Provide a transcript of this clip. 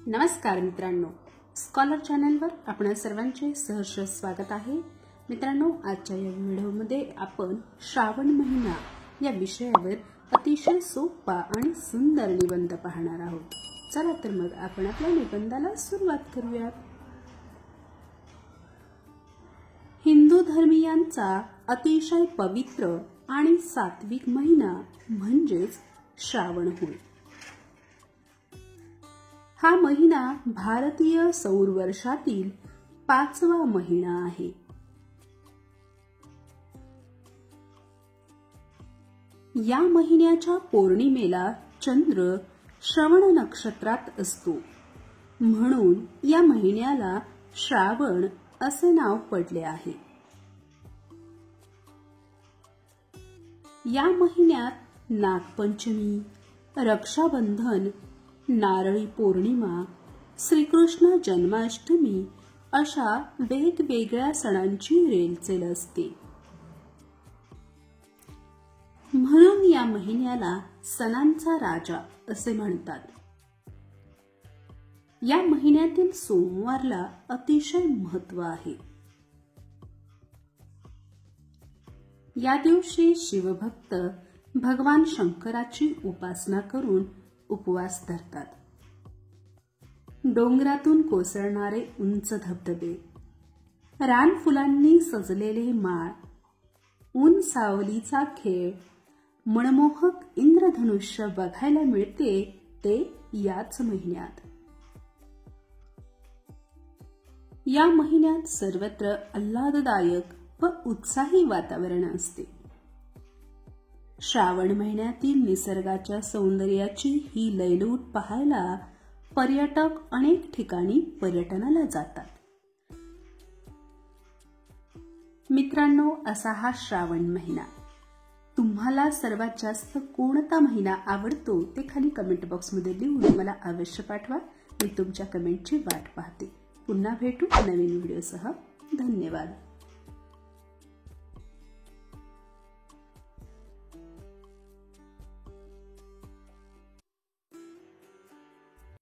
नमस्कार मित्रांनो, स्कॉलर चॅनलवर आपण सर्वांचे सहर्ष स्वागत आहे। मित्रांनो, आजच्या या व्हिडिओमध्ये आपण श्रावण महिना या विषयावर अतिशय सोपा आणि सुंदर निबंध पाहणार आहोत। चला तर मग आपण आपल्या निबंधाला सुरुवात करूया। हिंदू धर्मीयांचा अतिशय पवित्र आणि सात्विक महिना म्हणजेच श्रावण होय। हा महिना भारतीय सौर वर्षातील 5वा महिना आहे। या महिन्याच्या पौर्णिमेला चंद्र श्रवण नक्षत्रात असतो, म्हणून या महिन्याला श्रावण असे नाव पडले आहे। या महिन्यात नागपंचमी, रक्षाबंधन, नारळी पौर्णिमा, श्रीकृष्ण जन्माष्टमी अशा वेगवेगळ्या सणांची रेलचेल असते। म्हणून या महिन्याला सणांचा राजा असे म्हणतात। या महिन्यातील सोमवारला अतिशय महत्त्व आहे। या दिवशी शिवभक्त भगवान शंकराची उपासना करून उपवास धरतात। डोंगरातून कोसळणारे उंच धबधबे, रानफुलांनी सजलेले माळ, ऊन सावलीचा खेळ, मनमोहक इंद्रधनुष्य बघायला मिळते ते याच महिन्यात। या महिन्यात सर्वत्र आल्हाददायक व उत्साही वातावरण असते। श्रावण महिन्यातील निसर्गाच्या सौंदर्याची ही लयलूट पाहायला पर्यटक अनेक ठिकाणी पर्यटनाला जातात। मित्रांनो, असा हा श्रावण महिना। तुम्हाला सर्वात जास्त कोणता महिना आवडतो ते खाली कमेंट बॉक्समध्ये लिहून मला अवश्य पाठवा। मी तुमच्या कमेंटची वाट पाहते। पुन्हा भेटू नवीन व्हिडिओसह। धन्यवाद।